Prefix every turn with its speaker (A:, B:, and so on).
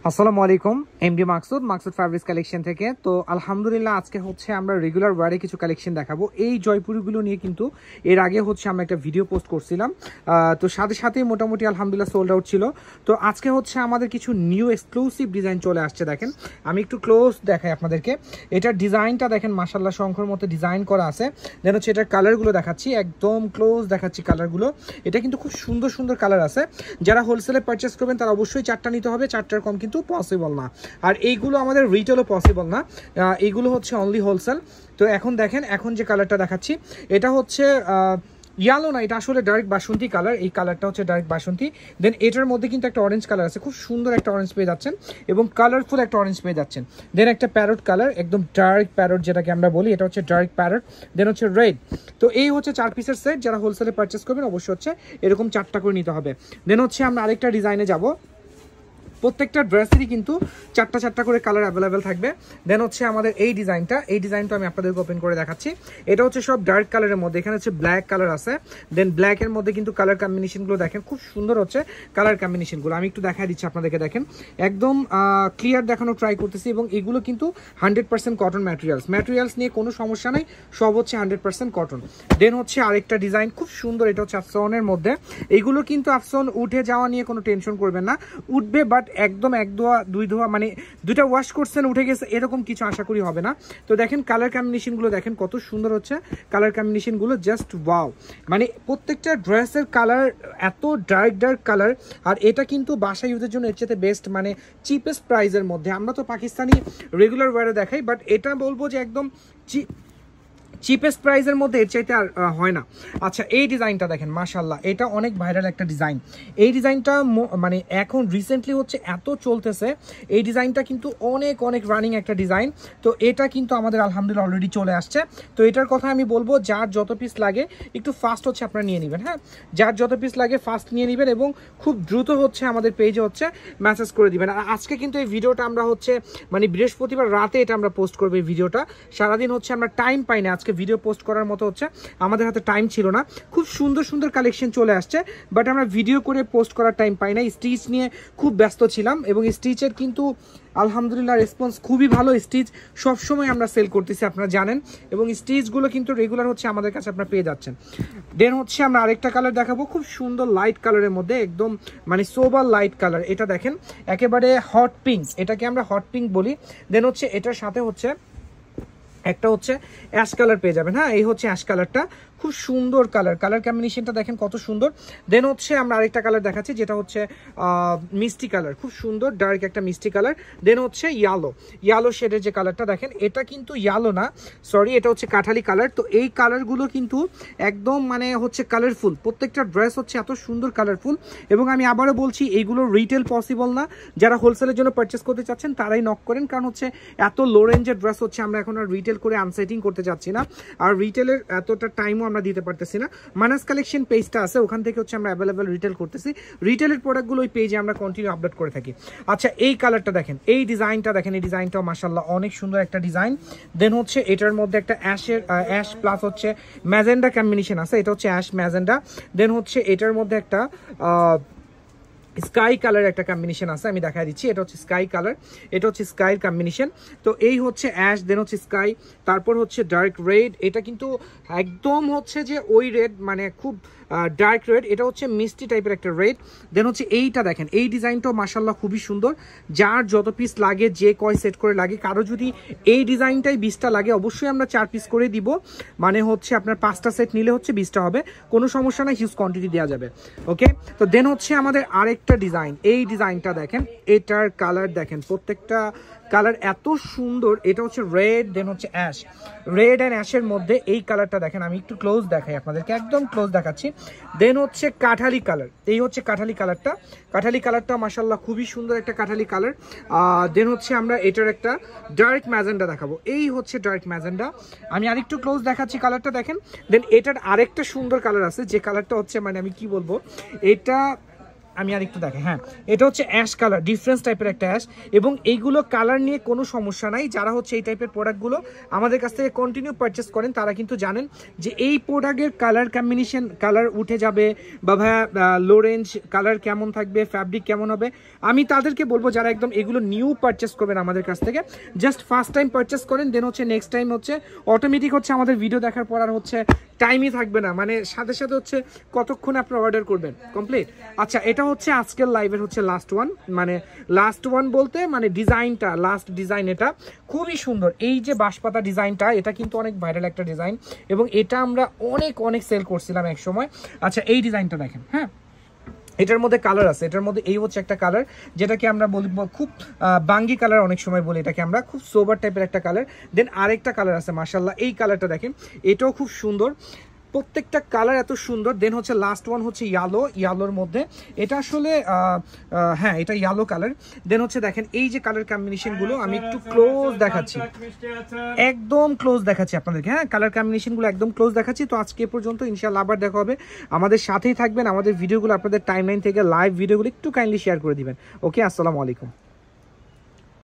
A: আসসালামু আলাইকুম MD Maksud fabrics collection থেকে। তো আলহামদুলিল্লাহ আজকে হচ্ছে আমরা রেগুলার ওয়ারে কিছু কালেকশন দেখাবো। এই জয়পুরিগুলো নিয়ে কিন্তু এর আগে হচ্ছে আমরা একটা ভিডিও পোস্ট করছিলাম, তো সাথে সাথেই মোটামুটি আলহামদুলিল্লাহ সোল্ড আউট ছিল। তো আজকে হচ্ছে আমাদের কিছু নিউ এক্সক্লুসিভ ডিজাইন চলে আসছে। দেখেন আমি একটু ক্লোজ দেখাই আপনাদেরকে। এটার ডিজাইনটা দেখেন মাশাআল্লাহ শঙ্খর মতো ডিজাইন করা আছে। দেন হচ্ছে এটার কালারগুলো দেখাচ্ছি, একদম ক্লোজ দেখাচ্ছি কালারগুলো। এটা কিন্তু খুব সুন্দর সুন্দর কালার আছে। যারা হোলসেলে পারচেস করবেন তারা অবশ্যই চারটা নিতে হবে, চারটার কম কিন্তু পসিবল না। আর এইগুলো আমাদের রিটেলও পসিবল না, এইগুলো হচ্ছে অনলি হোলসেল। তো এখন দেখেন, এখন যে কালারটা দেখাচ্ছি এটা হচ্ছে ইয়ালো না, এটা আসলে ডার্ক বাসন্তী কালার। এই কালারটা হচ্ছে ডার্ক বাসন্তী। দেন এটার মধ্যে কিন্তু একটা অরেঞ্জ কালার আছে, খুব সুন্দর একটা অরেঞ্জ পেয়ে যাচ্ছেন এবং কালারফুল একটা অরেঞ্জ পেয়ে যাচ্ছেন। দেন একটা প্যারট কালার, একদম ডার্ক প্যারট যেটাকে আমরা বলি, এটা হচ্ছে ডার্ক প্যারট। দেন হচ্ছে রেড। তো এই হচ্ছে 4 পিসের সেট। যারা হোলসেলে পারচেস করবেন অবশ্যই হচ্ছে এরকম 4টা করে নিতে হবে। দেন হচ্ছে আমরা আরেকটা ডিজাইনে যাব। প্রত্যেকটা ড্রেসেরই কিন্তু 4টা করে কালার অ্যাভেলেবেল থাকবে। দেন হচ্ছে আমাদের এই ডিজাইনটা আমি আপনাদেরকে ওপেন করে দেখাচ্ছি। এটা হচ্ছে সব ডার্ক কালারের মধ্যে, এখানে হচ্ছে ব্ল্যাক কালার আছে। দেন ব্ল্যাকের মধ্যে কিন্তু কালার কম্বিনেশনগুলো দেখেন খুব সুন্দর হচ্ছে কালার কম্বিনেশনগুলো। আমি একটু দেখা দিচ্ছি আপনাদেরকে, দেখেন একদম ক্লিয়ার দেখানো ট্রাই করতেছি। এবং এগুলো কিন্তু 100% কটন ম্যাটেরিয়ালস নিয়ে কোনো সমস্যা নাই, সব হচ্ছে 100% কটন। দেন হচ্ছে আরেকটা ডিজাইন খুব সুন্দর, এটা হচ্ছে আফসনের মধ্যে। এইগুলো কিন্তু আফসন উঠে যাওয়া নিয়ে কোনো টেনশন করবেন না, উঠবে বাট একদম 1 ধোয়া 2 ধোয়া, মানে 2টা ওয়াশ করছেন উঠে গেছে এরকম কিছু আশা করি হবে না। তো দেখেন কালার কম্বিনেশনগুলো দেখেন কত সুন্দর হচ্ছে কালার কম্বিনেশনগুলো, জাস্ট ওয়াও। মানে প্রত্যেকটা ড্রেসের কালার এত ডার্ক কালার। আর এটা কিন্তু বাসা ইউজের জন্য এর চেয়ে বেস্ট, মানে চিপেস্ট প্রাইসের মধ্যে। আমরা তো পাকিস্তানি রেগুলার ওয়ারে দেখাই, বাট এটা বলবো যে একদম চিপেস্ট প্রাইসের মধ্যে এর চাইতে আর হয় না। আচ্ছা এই ডিজাইনটা দেখেন মাশাআল্লাহ, এটা অনেক ভাইরাল একটা ডিজাইন। এই ডিজাইনটা মানে এখন রিসেন্টলি হচ্ছে এত চলতেছে, এই ডিজাইনটা কিন্তু অনেক রানিং একটা ডিজাইন। তো এটা কিন্তু আমাদের আলহামদুলিল্লাহ অলরেডি চলে আসছে। তো এটার কথা আমি বলবো যার যত পিস লাগে একটু ফাস্ট হচ্ছে আপনারা নিয়ে নেবেন। হ্যাঁ, যার যত পিস লাগে ফাস্ট নিয়ে নেবেন এবং খুব দ্রুত হচ্ছে আমাদের পেজে হচ্ছে মেসেজ করে দিবেন। আর আজকে কিন্তু এই ভিডিওটা আমরা হচ্ছে মানে বৃহস্পতিবার রাতে এটা আমরা পোস্ট করবো। এই ভিডিওটা সারাদিন হচ্ছে আমরা টাইম পাই না, আজকে ভিডিও পোস্ট করার মতো হচ্ছে আমাদের হাতে টাইম ছিল না। খুব সুন্দর কালেকশন চলে আসছে, বাট আমরা ভিডিও করে পোস্ট করার টাইম পাই না, স্টিচ নিয়ে খুব ব্যস্ত ছিলাম। এবং স্টিচের কিন্তু আলহামদুলিল্লাহ রেসপন্স খুবই ভালো। স্টিচ সবসময় আমরা সেল করতেছি আপনারা জানেন, এবং স্টিচগুলো কিন্তু রেগুলার হচ্ছে আমাদের কাছে আপনারা পেয়ে যাচ্ছেন। দেন হচ্ছে আমরা আরেকটা কালার দেখাবো খুব সুন্দর লাইট কালারের মধ্যে, একদম মানে সোবার লাইট কালার। এটা দেখেন একেবারে হট পিঙ্ক, এটাকে আমরা হট পিঙ্ক বলি। দেন হচ্ছে এটার সাথে হচ্ছে একটা হচ্ছে অ্যাশ কালার পেয়ে যাবেন। হ্যাঁ, এই হচ্ছে অ্যাশ কালারটা, খুব সুন্দর কালার কম্বিনেশনটা দেখেন কত সুন্দর। দেন হচ্ছে আমরা আরেকটা কালার দেখাচ্ছি যেটা হচ্ছে মিষ্টি কালার, খুব সুন্দর ডার্ক একটা মিষ্টি কালার। দেন হচ্ছে ইয়ালো শেডের যে কালারটা দেখেন, এটা কিন্তু ইয়ালো না, সরি, এটা হচ্ছে কাঠালি কালার। তো এই কালারগুলো কিন্তু একদম মানে হচ্ছে কালারফুল, প্রত্যেকটা ড্রেস হচ্ছে এত সুন্দর কালারফুল। এবং আমি আবারও বলছি এইগুলো রিটেল পসিবল না, যারা হোলসেলের জন্য পারচেস করতে চাচ্ছেন তারাই নক করেন, কারণ হচ্ছে এত লো রেঞ্জের ড্রেস হচ্ছে আমরা এখন আর রিটেল করে আনসেটিং করতে চাচ্ছি না, আর রিটেলের এতটা টাইমও আমরা দিতে পারতেছি না। মানাস কালেকশন পেজটা আছে, ওখান থেকে হচ্ছে আমরা অ্যাভেলেবেল রিটেল করতেছি, রিটেলের প্রোডাক্টগুলো ওই পেজে আমরা কন্টিনিউ আপডেট করে থাকি। আচ্ছা এই কালারটা দেখেন, এই ডিজাইনটা দেখেন, এই ডিজাইনটাও মাশাআল্লাহ অনেক সুন্দর একটা ডিজাইন। দেন হচ্ছে এটার মধ্যে একটা অ্যাশ প্লাস হচ্ছে ম্যাজেন্ডা কম্বিনেশন আছে, এটা হচ্ছে অ্যাশ ম্যাজেন্ডা। দেন হচ্ছে এটার মধ্যে একটা স্কাই কালার একটা কম্বিনেশন আছে, আমি দেখাই দিচ্ছি। এটা হচ্ছে স্কাই কালার, এটা হচ্ছে স্কাইয়ের কম্বিনেশন। তো এই হচ্ছে অ্যাশ, দেন হচ্ছে স্কাই, তারপর হচ্ছে ডার্ক রেড। এটা কিন্তু একদম হচ্ছে যে ওই রেড, মানে খুব ডার্ক রেড, এটা হচ্ছে মিষ্টি টাইপের একটা রেড। দেন হচ্ছে এইটা দেখেন, এই ডিজাইনটাও মাশাআল্লাহ খুবই সুন্দর। যার যত পিস লাগে, যে কয় সেট করে লাগে, কারো যদি এই ডিজাইনটাই 20টা লাগে অবশ্যই আমরা 4 পিস করে দিব, মানে হচ্ছে আপনার 5টা সেট নিলে হচ্ছে 20টা হবে, কোনো সমস্যা না, হিউজ কোয়ান্টিটি দেওয়া যাবে। ওকে, তো দেন হচ্ছে আমাদের আরেকটা ডিজাইন, এই ডিজাইনটা দেখেন, এটার কালার দেখেন, প্রত্যেকটা কালার এত সুন্দর। এটা হচ্ছে রেড, দেন হচ্ছে অ্যাশ, রেড অ্যান্ড অ্যাশের মধ্যে এই কালারটা দেখেন, আমি একটু ক্লোজ দেখাই আপনাদেরকে, একদম ক্লোজ দেখাচ্ছি। দেন হচ্ছে কাঠালি কালার, এই হচ্ছে কাঠালি কালারটা মাশাআল্লাহ খুবই সুন্দর একটা কাঠালি কালার। দেন হচ্ছে আমরা এটার একটা ডার্ক ম্যাজেন্ডা দেখাবো, এই হচ্ছে ডার্ক ম্যাজেন্ডা, আমি আরেকটু ক্লোজ দেখাচ্ছি কালারটা দেখেন। দেন এটার আরেকটা সুন্দর কালার আছে, যে কালারটা হচ্ছে মানে আমি কি বলবো, এটা আমি আর একটু দেখে, হ্যাঁ এটা হচ্ছে অ্যাশ কালার, ডিফারেন্স টাইপের একটা অ্যাশ, এবং এইগুলো কালার নিয়ে কোনো সমস্যা নাই। যারা হচ্ছে এই টাইপের প্রোডাক্টগুলো আমাদের কাছ থেকে কন্টিনিউ পারচেস করেন তারা কিন্তু জানেন যে এই প্রোডাক্টের কালার কম্বিনেশন, কালার উঠে যাবে বা ভাইয়া লো রেঞ্জ কালার কেমন থাকবে, ফ্যাব্রিক কেমন হবে। আমি তাদেরকে বলবো যারা একদম এগুলো নিউ পারচেস করবেন আমাদের কাছ থেকে, জাস্ট ফার্স্ট টাইম পারচেস করেন, দেন হচ্ছে নেক্সট টাইম হচ্ছে অটোমেটিক হচ্ছে আমাদের ভিডিও দেখার পর আর হচ্ছে টাইমই থাকবে না, মানে সাথে সাথে হচ্ছে কতক্ষণ আপনি অর্ডার করবেন কমপ্লিট। আচ্ছা এটা হচ্ছে আজকের লাইভের হচ্ছে লাস্ট ওয়ান, মানে লাস্ট ওয়ান বলতে মানে ডিজাইনটা, লাস্ট ডিজাইন এটা খুবই সুন্দর। এই যে বাঁশপাতা ডিজাইনটা এটা কিন্তু অনেক ভাইরাল একটা ডিজাইন এবং এটা আমরা অনেক অনেক সেল করছিলাম এক সময়। আচ্ছা এই ডিজাইনটা দেখেন, হ্যাঁ এটার মধ্যে কালার আছে, এটার মধ্যে এই হচ্ছে একটা কালার যেটাকে আমরা বলি খুব বাঙ্গি কালার, অনেক সময় বলি এটাকে আমরা, খুব সোবার টাইপের একটা কালার। দেন আরেকটা কালার আছে মাশাআল্লাহ, এই কালারটা দেখেন এটাও খুব সুন্দর, প্রত্যেকটা কালার এত সুন্দর। দেন হচ্ছে লাস্ট ওয়ান হচ্ছে ইয়ালো, ইয়ালোর মধ্যে এটা আসলে হ্যাঁ এটা ইয়ালো কালার। দেন হচ্ছে দেখেন এই যে কালার কম্বিনেশনগুলো আমি একটু ক্লোজ দেখাচ্ছি, একদম ক্লোজ দেখাচ্ছি আপনাদেরকে, হ্যাঁ কালার কম্বিনেশনগুলো একদম ক্লোজ দেখাচ্ছি। তো আজকে পর্যন্ত ইনশাআল্লাহ আবার দেখা হবে, আমাদের সাথেই থাকবেন, আমাদের ভিডিওগুলো আপনাদের টাইমলাইন থেকে লাইভ ভিডিওগুলো একটু কাইন্ডলি শেয়ার করে দিবেন। ওকে, আসসালামু আলাইকুম।